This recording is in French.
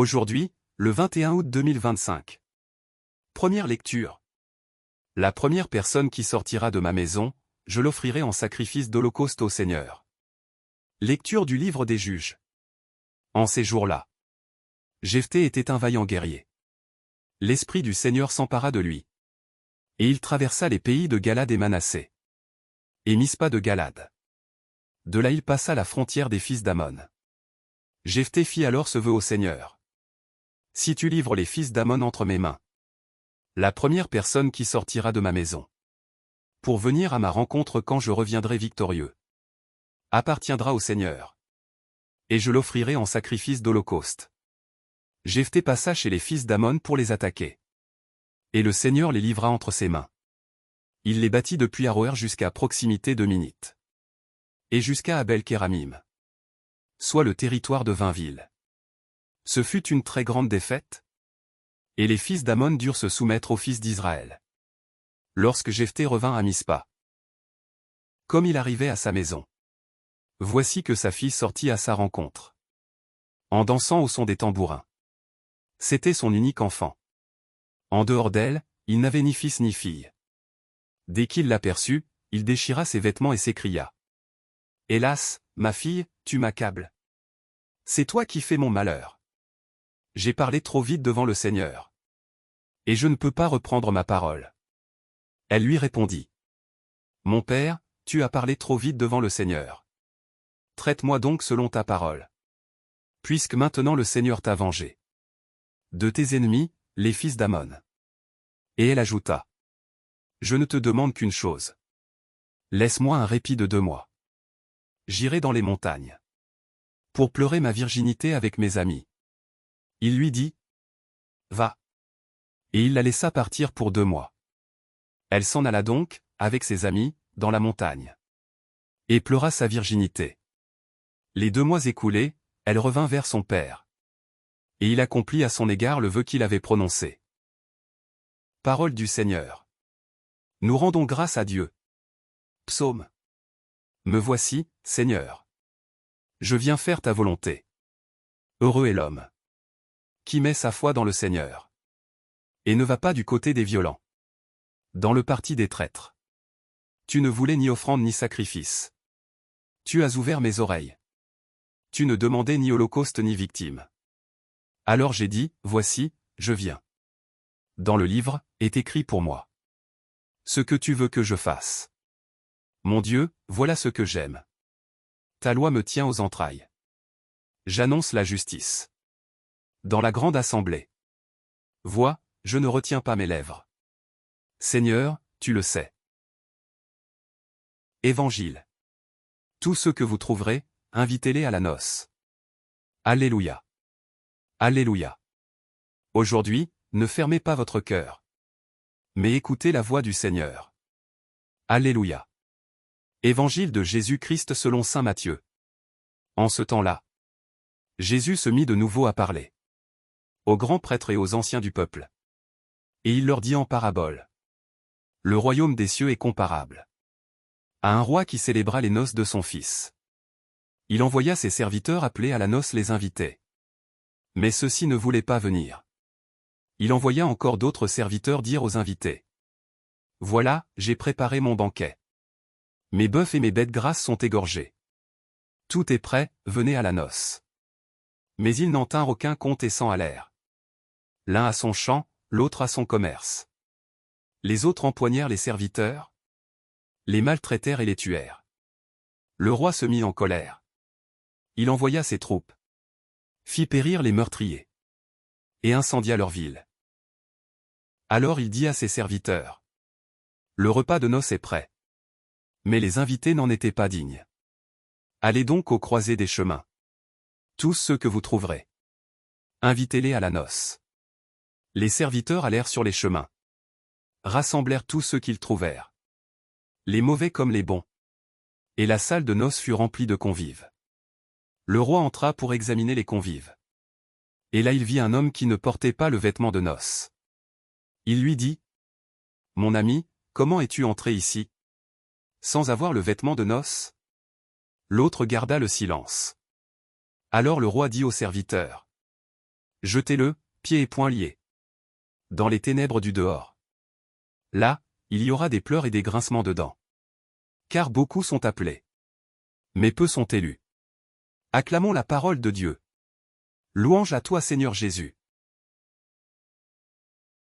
Aujourd'hui, le 21 août 2025. Première lecture. La première personne qui sortira de ma maison, je l'offrirai en sacrifice d'holocauste au Seigneur. Lecture du livre des Juges. En ces jours-là, Jephthé était un vaillant guerrier. L'Esprit du Seigneur s'empara de lui. Et il traversa les pays de Galad et Manassé. Et Mispa de Galad. De là il passa la frontière des fils d'Ammon. Jephthé fit alors ce vœu au Seigneur. Si tu livres les fils d'Ammon entre mes mains, la première personne qui sortira de ma maison, pour venir à ma rencontre quand je reviendrai victorieux, appartiendra au Seigneur. Et je l'offrirai en sacrifice d'holocauste. Jephthé passa chez les fils d'Ammon pour les attaquer. Et le Seigneur les livra entre ses mains. Il les battit depuis Aroër jusqu'à proximité de Minite. Et jusqu'à Abel-Kéramim, soit le territoire de 20 villes. Ce fut une très grande défaite. Et les fils d'Ammon durent se soumettre aux fils d'Israël. Lorsque Jephthé revint à Mispa, comme il arrivait à sa maison, voici que sa fille sortit à sa rencontre, en dansant au son des tambourins. C'était son unique enfant. En dehors d'elle, il n'avait ni fils ni fille. Dès qu'il l'aperçut, il déchira ses vêtements et s'écria. « Hélas, ma fille, tu m'accables. C'est toi qui fais mon malheur. J'ai parlé trop vite devant le Seigneur. Et je ne peux pas reprendre ma parole. » Elle lui répondit. « Mon père, tu as parlé trop vite devant le Seigneur. Traite-moi donc selon ta parole. Puisque maintenant le Seigneur t'a vengé de tes ennemis, les fils d'Ammon. » Et elle ajouta. « Je ne te demande qu'une chose. Laisse-moi un répit de 2 mois. J'irai dans les montagnes pour pleurer ma virginité avec mes amis. » Il lui dit. « Va. » Et il la laissa partir pour 2 mois. Elle s'en alla donc, avec ses amis, dans la montagne. Et pleura sa virginité. Les 2 mois écoulés, elle revint vers son père. Et il accomplit à son égard le vœu qu'il avait prononcé. Parole du Seigneur. Nous rendons grâce à Dieu. Psaume. Me voici, Seigneur. Je viens faire ta volonté. Heureux est l'homme qui met sa foi dans le Seigneur. Et ne va pas du côté des violents. Dans le parti des traîtres. Tu ne voulais ni offrande ni sacrifice. Tu as ouvert mes oreilles. Tu ne demandais ni holocauste ni victime. Alors j'ai dit, voici, je viens. Dans le livre, est écrit pour moi ce que tu veux que je fasse. Mon Dieu, voilà ce que j'aime. Ta loi me tient aux entrailles. J'annonce la justice. Dans la grande assemblée. Vois, je ne retiens pas mes lèvres. Seigneur, tu le sais. Évangile. Tous ceux que vous trouverez, invitez-les à la noce. Alléluia. Alléluia. Aujourd'hui, ne fermez pas votre cœur. Mais écoutez la voix du Seigneur. Alléluia. Évangile de Jésus-Christ selon saint Matthieu. En ce temps-là, Jésus se mit de nouveau à parler aux grands prêtres et aux anciens du peuple. Et il leur dit en parabole. Le royaume des cieux est comparable à un roi qui célébra les noces de son fils. Il envoya ses serviteurs appeler à la noce les invités. Mais ceux-ci ne voulaient pas venir. Il envoya encore d'autres serviteurs dire aux invités. Voilà, j'ai préparé mon banquet. Mes bœufs et mes bêtes grasses sont égorgés. Tout est prêt, venez à la noce. Mais ils n'en tinrent aucun compte et s'en allèrent. L'un à son champ, l'autre à son commerce. Les autres empoignèrent les serviteurs, les maltraitèrent et les tuèrent. Le roi se mit en colère. Il envoya ses troupes, fit périr les meurtriers, et incendia leur ville. Alors il dit à ses serviteurs. Le repas de noces est prêt. Mais les invités n'en étaient pas dignes. Allez donc aux croisées des chemins. Tous ceux que vous trouverez. Invitez-les à la noce. Les serviteurs allèrent sur les chemins. Rassemblèrent tous ceux qu'ils trouvèrent. Les mauvais comme les bons. Et la salle de noces fut remplie de convives. Le roi entra pour examiner les convives. Et là il vit un homme qui ne portait pas le vêtement de noces. Il lui dit. Mon ami, comment es-tu entré ici sans avoir le vêtement de noces? L'autre garda le silence. Alors le roi dit au serviteur. Jetez-le, pieds et poings liés. Dans les ténèbres du dehors. Là, il y aura des pleurs et des grincements de dents. Car beaucoup sont appelés. Mais peu sont élus. Acclamons la parole de Dieu. Louange à toi Seigneur Jésus.